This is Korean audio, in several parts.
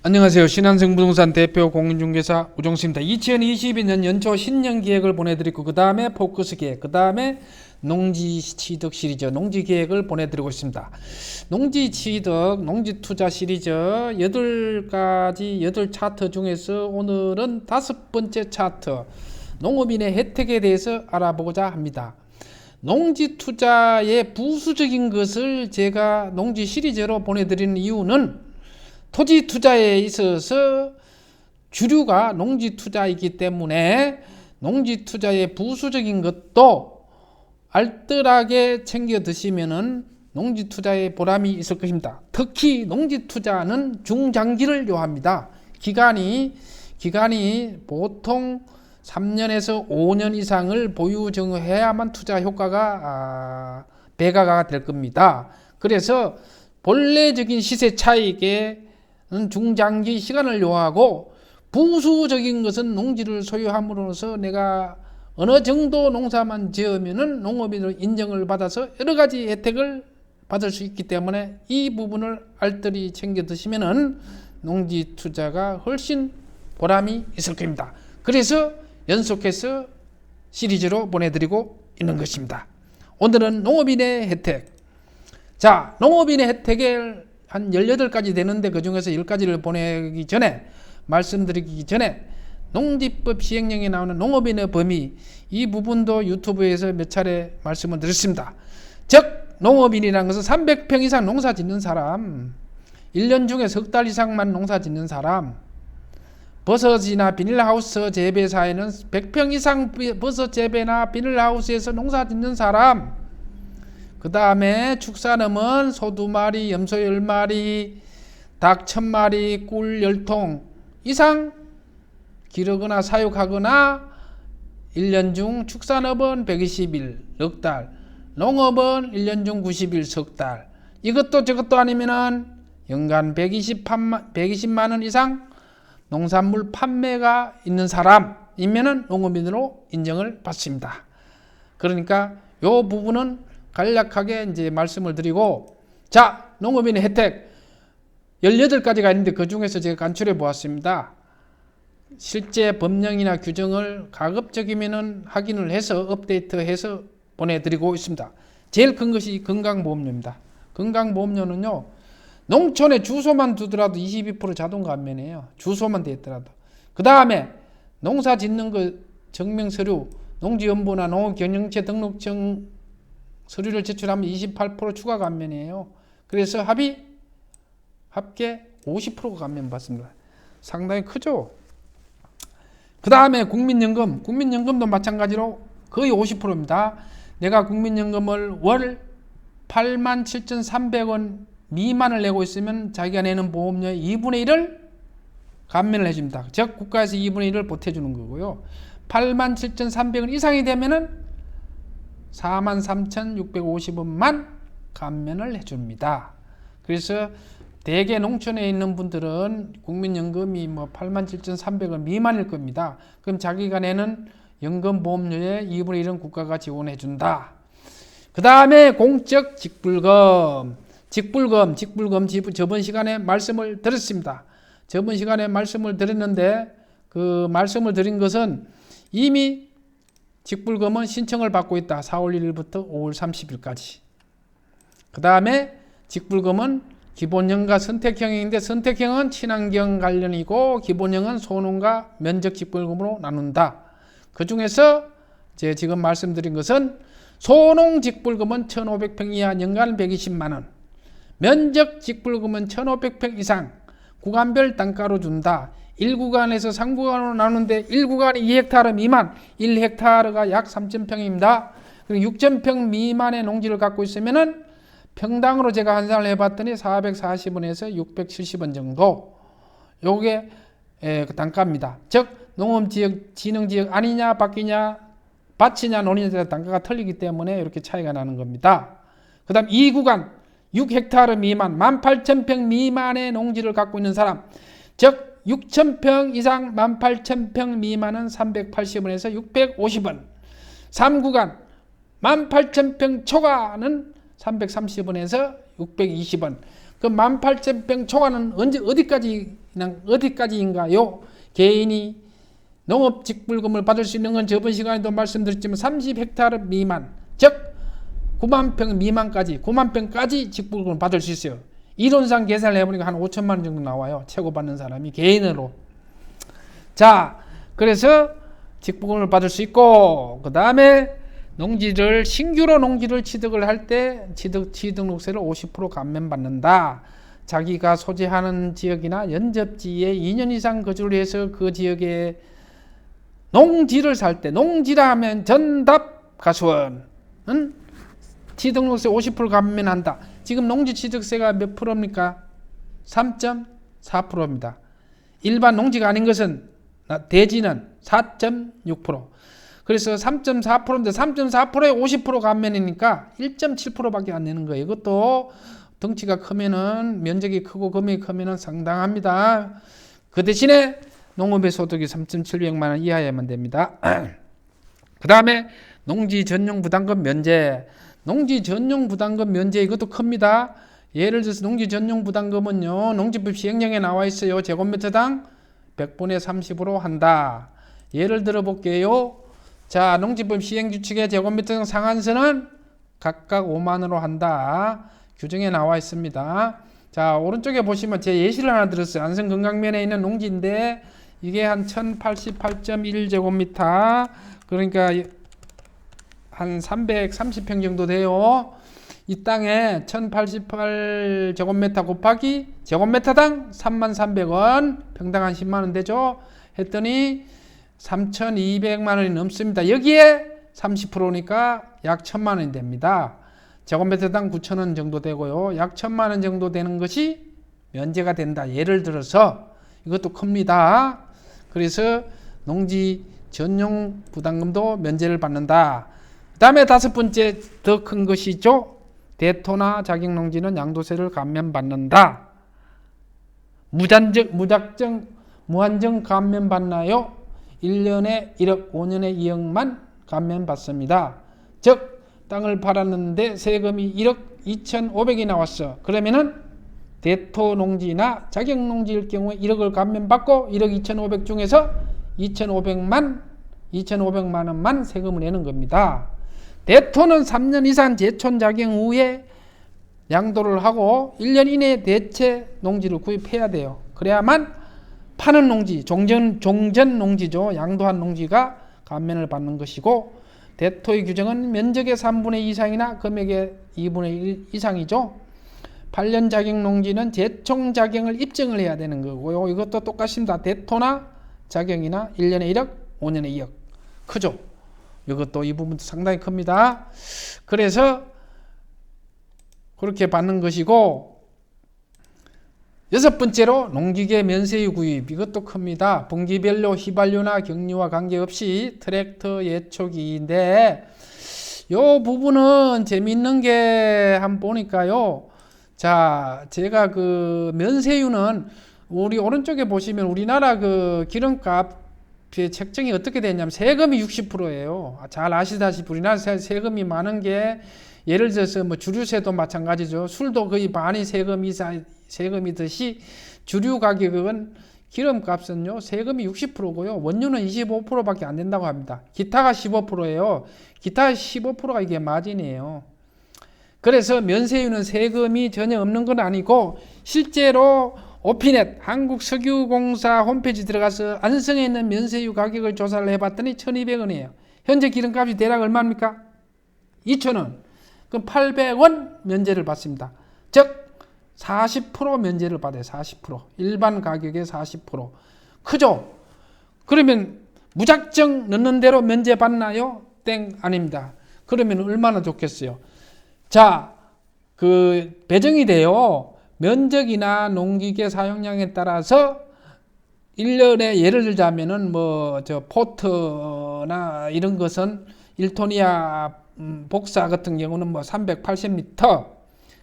안녕하세요. 신한승부동산 대표 공인중개사 우종수입니다. 2022년 연초 신년기획을 보내드리고 그 다음에 포커스 기획, 그 다음에 농지취득 시리즈 농지기획을 보내드리고 있습니다. 농지취득, 농지투자 시리즈 8가지 8차트 중에서 오늘은 5번째 차트 농업인의 혜택에 대해서 알아보고자 합니다. 농지투자의 부수적인 것을 제가 농지 시리즈로 보내드리는 이유는 토지 투자에 있어서 주류가 농지 투자이기 때문에 농지 투자의 부수적인 것도 알뜰하게 챙겨 드시면은 농지 투자의 보람이 있을 것입니다. 특히 농지 투자는 중장기를 요합니다. 기간이 보통 3년에서 5년 이상을 보유 증여해야만 투자 효과가 배가가 될 겁니다. 그래서 본래적인 시세 차익에 중장기 시간을 요하고 부수적인 것은 농지를 소유함으로써 내가 어느 정도 농사만 지으면은 농업인으로 인정을 받아서 여러 가지 혜택을 받을 수 있기 때문에 이 부분을 알뜰히 챙겨 드시면은 농지 투자가 훨씬 보람이 있을 겁니다. 그래서 연속해서 시리즈로 보내드리고 있는 것입니다. 오늘은 농업인의 혜택. 자, 농업인의 혜택을 한 18가지 되는데 그 중에서 10가지를 보내기 전에 말씀드리기 전에 농지법 시행령에 나오는 농업인의 범위 이 부분도 유튜브에서 몇 차례 말씀을 드렸습니다. 즉 농업인이라는 것은 300평 이상 농사 짓는 사람, 1년 중에 석 달 이상만 농사 짓는 사람, 버섯이나 비닐하우스 재배사에는 100평 이상 버섯 재배나 비닐하우스에서 농사 짓는 사람, 그 다음에 축산업은 소 2마리, 염소 10마리, 닭 1000마리, 꿀 10통 이상 기르거나 사육하거나 1년 중 축산업은 120일, 넉 달, 농업은 1년 중 90일, 석 달. 이것도 저것도 아니면은 연간 120만 원 이상 농산물 판매가 있는 사람이면은 농업인으로 인정을 받습니다. 그러니까 요 부분은 간략하게 이제 말씀을 드리고, 자, 농업인의 혜택 18가지가 있는데 그 중에서 제가 간추려 보았습니다. 실제 법령이나 규정을 가급적이면은 확인을 해서 업데이트해서 보내드리고 있습니다. 제일 큰 것이 건강보험료입니다. 건강보험료는요, 농촌에 주소만 두더라도 22% 자동 감면이에요. 주소만 돼 있더라도. 그 다음에 농사 짓는 거 증명서류, 농지연보나 농업경영체 등록증 서류를 제출하면 28% 추가 감면이에요. 그래서 합계 50%가 감면 받습니다. 상당히 크죠. 그 다음에 국민연금도 마찬가지로 거의 50%입니다. 내가 국민연금을 월 87,300원 미만을 내고 있으면 자기가 내는 보험료의 2분의 1을 감면을 해줍니다. 즉 국가에서 2분의 1을 보태주는 거고요. 87,300원 이상이 되면은 43,650원만 감면을 해줍니다. 그래서 대개 농촌에 있는 분들은 국민연금이 87,300원 미만일 겁니다. 그럼 자기가 내는 연금보험료의 2분의 1은 국가가 지원해 준다. 그 다음에 공적 직불금 저번 시간에 말씀을 드렸습니다. 저번 시간에 말씀을 드렸는데 그 말씀을 드린 것은 이미 직불금은 신청을 받고 있다. 4월 1일부터 5월 30일까지. 그 다음에 직불금은 기본형과 선택형인데 선택형은 친환경 관련이고 기본형은 소농가 면적 직불금으로 나눈다. 그 중에서 제가 지금 말씀드린 것은 소농 직불금은 1,500평 이하 연간 120만원, 면적 직불금은 1,500평 이상 구간별 단가로 준다. 1구간에서 3구간으로 나누는데 1구간이 2헥타르 미만, 1헥타르가 약 3,000평입니다. 그리고 6,000평 미만의 농지를 갖고 있으면은 평당으로 제가 환산을 해봤더니 440원에서 670원 정도. 요게 그 단가입니다. 즉 농업지역, 진흥지역 아니냐 바뀌냐 밭이냐 논이냐에 따라 단가가 틀리기 때문에 이렇게 차이가 나는 겁니다. 그 다음 2구간 6헥타르 미만, 18,000평 미만의 농지를 갖고 있는 사람, 즉 6,000평 이상 18,000평 미만은 380원에서 650원. 3구간 18,000평 초과는 330원에서 620원. 그 18,000평 초과는 어디까지 그냥 어디까지인가요? 개인이 농업직불금을 받을 수 있는 건 저번 시간에도 말씀드렸지만 30헥타르 미만, 즉 9만 평 미만까지 9만 평까지 직불금을 받을 수 있어요. 이론상 계산을 해보니까 한 5천만 원 정도 나와요. 최고 받는 사람이 개인으로. 자, 그래서 직불금을 받을 수 있고, 그 다음에 농지를 신규로 농지를 취득을 할 때 취득록세를 50% 감면받는다. 자기가 소재하는 지역이나 연접지에 2년 이상 거주를 해서 그 지역에 농지를 살 때, 농지라 하면 전답 가수원은 취득록세 50% 감면한다. 지금 농지 취득세가 몇 프로입니까? 3.4%입니다. 일반 농지가 아닌 것은 대지는 4.6%. 그래서 3.4%인데 3.4%에 50% 감면이니까 1.7%밖에 안 내는 거예요. 이것도 덩치가 크면은, 면적이 크고 금액이 크면은 상당합니다. 그 대신에 농업의 소득이 3,700만 원 이하야만 됩니다. 그 다음에 농지 전용 부담금 면제. 농지 전용 부담금 면제, 이것도 큽니다. 예를 들어서 농지 전용 부담금은요, 농지법 시행령에 나와 있어요. 제곱미터당 100분의 30으로 한다. 예를 들어 볼게요. 자, 농지법 시행규칙의 제곱미터당 상한선은 각각 5만원으로 한다. 규정에 나와 있습니다. 자, 오른쪽에 보시면 제 예시를 하나 들었어요. 안성 금강면에 있는 농지인데 이게 한 1088.1제곱미터, 그러니까 한 330평 정도 돼요. 이 땅에 1088제곱미터 곱하기 제곱미터당 33,300원, 평당 한 10만원 되죠. 했더니 3,200만원이 넘습니다. 여기에 30%니까 약 1,000만원이 됩니다. 제곱미터당 9,000원 정도 되고요. 약 1,000만원 정도 되는 것이 면제가 된다. 예를 들어서 이것도 큽니다. 그래서 농지 전용 부담금도 면제를 받는다. 그 다음에 다섯 번째 더 큰 것이죠. 대토나 자격농지는 양도세를 감면받는다. 무한정 감면받나요? 1년에 1억, 5년에 2억만 감면받습니다. 즉 땅을 팔았는데 세금이 1억 2,500이 나왔어. 그러면은 대토농지나 자격농지일 경우에 1억을 감면받고 1억 2,500 중에서 2,500만 원만 세금을 내는 겁니다. 대토는 3년 이상 제촌 자격 후에 양도를 하고 1년 이내에 대체 농지를 구입해야 돼요. 그래야만 파는 농지, 종전 농지죠. 양도한 농지가 감면을 받는 것이고, 대토의 규정은 면적의 3분의 2 이상이나 금액의 2분의 1 이상이죠. 8년 자격 농지는 제총 자격을 입증을 해야 되는 거고요. 이것도 똑같습니다. 대토나 자격이나 1년에 1억, 5년에 2억. 크죠? 이것도 이 부분도 상당히 큽니다. 그래서 그렇게 받는 것이고, 여섯 번째로 농기계 면세유 구입. 이것도 큽니다. 분기별로 휘발유나 경유와 관계없이 트랙터 예초기인데, 이 부분은 재밌는 게 한번 보니까요. 자, 제가 그 면세유는 우리 오른쪽에 보시면 우리나라 그 기름값 책정이 어떻게 되냐면 세금이 60%예요. 잘 아시다시피 우리나라 세금이 많은 게, 예를 들어서 뭐 주류세도 마찬가지죠. 술도 거의 반이 세금이듯이 주류 가격은, 기름값은요 세금이 60%고요. 원유는 25%밖에 안 된다고 합니다. 기타가 15%예요. 기타 15%가 이게 마진이에요. 그래서 면세유는 세금이 전혀 없는 건 아니고, 실제로 오피넷 한국석유공사 홈페이지 들어가서 안성에 있는 면세유 가격을 조사를 해봤더니 1,200원이에요. 현재 기름값이 대략 얼마입니까? 2,000원. 그럼 800원 면제를 받습니다. 즉 40% 면제를 받아요. 40%. 일반 가격의 40%. 크죠? 그러면 무작정 넣는 대로 면제 받나요? 땡, 아닙니다. 그러면 얼마나 좋겠어요? 자, 그 배정이 돼요. 면적이나 농기계 사용량에 따라서 1년에 예를 들자면은 포트나 이런 것은 1토니아 복사 같은 경우는 380리터,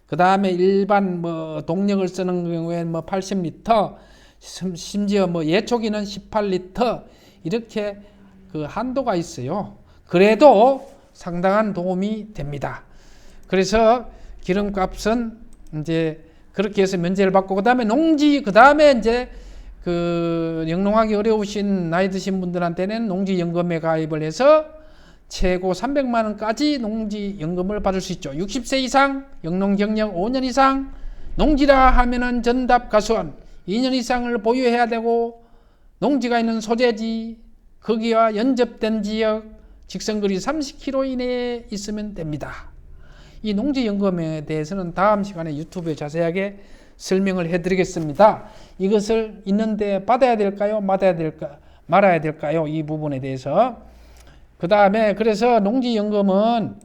그 다음에 일반 동력을 쓰는 경우에 80리터, 심지어 예초기는 18리터, 이렇게 그 한도가 있어요. 그래도 상당한 도움이 됩니다. 그래서 기름값은 이제 그렇게 해서 면제를 받고, 그 다음에 농지, 그 다음에 이제 그 영농하기 어려우신 나이 드신 분들한테는 농지연금에 가입을 해서 최고 300만 원까지 농지연금을 받을 수 있죠. 60세 이상, 영농 경력 5년 이상, 농지라 하면은 전답 가수원 2년 이상을 보유해야 되고, 농지가 있는 소재지, 거기와 연접된 지역, 직선거리 30km 이내에 있으면 됩니다. 이 농지연금에 대해서는 다음 시간에 유튜브에 자세하게 설명을 해드리겠습니다. 이것을 있는데 받아야 될까요? 말아야 될까요? 이 부분에 대해서. 그 다음에 그래서 농지연금은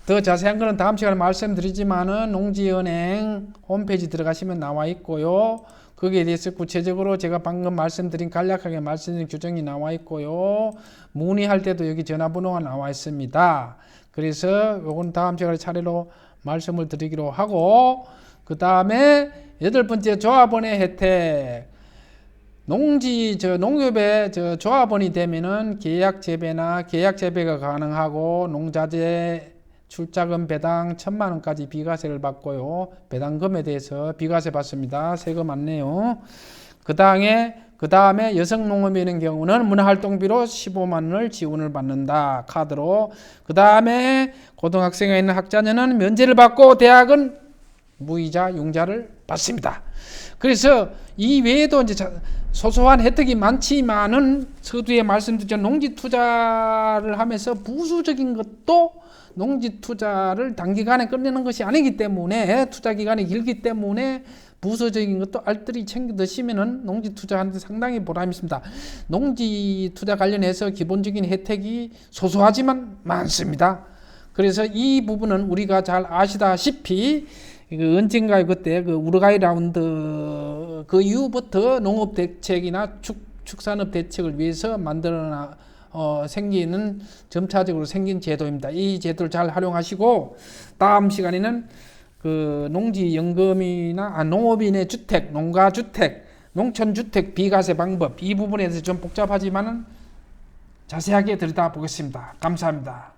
더 자세한 거는 다음 시간에 말씀드리지만은 농지은행 홈페이지 들어가시면 나와 있고요. 거기에 대해서 구체적으로 제가 방금 말씀드린 간략하게 말씀드린 규정이 나와 있고요. 문의할 때도 여기 전화번호가 나와 있습니다. 그래서 요건 다음 시간에 차례로 말씀을 드리기로 하고, 그 다음에 8번째 조합원의 혜택. 농협의 조합원이 되면은 계약 재배가 가능하고, 농자재 출자금 배당 1,000만 원까지 비과세를 받고요. 배당금에 대해서 비과세 받습니다. 세금 안내요. 그 다음에 여성 농업인의 경우는 문화활동비로 15만 원을 지원을 받는다. 카드로. 그 다음에 고등학생에 있는 학자녀는 면제를 받고 대학은 무이자 융자를 받습니다. 그래서 이 외에도 이제 소소한 혜택이 많지만은 서두에 말씀드린 농지 투자를 하면서 부수적인 것도 농지 투자를 단기간에 끝내는 것이 아니기 때문에, 투자 기간이 길기 때문에 부수적인 것도 알뜰히 챙겨 드시면은 농지 투자하는데 상당히 보람이 있습니다. 농지 투자 관련해서 기본적인 혜택이 소소하지만 많습니다. 그래서 이 부분은 우리가 잘 아시다시피 언젠가요 그때 그 우루과이 라운드 그 이후부터 농업 대책이나 축산업 대책을 위해서 생기는 점차적으로 생긴 제도입니다. 이 제도를 잘 활용하시고, 다음 시간에는 그 농지연금이나 농업인의 주택, 농가주택, 농촌주택 비과세 방법, 이 부분에 대해서 좀 복잡하지만은 자세하게 들여다보겠습니다. 감사합니다.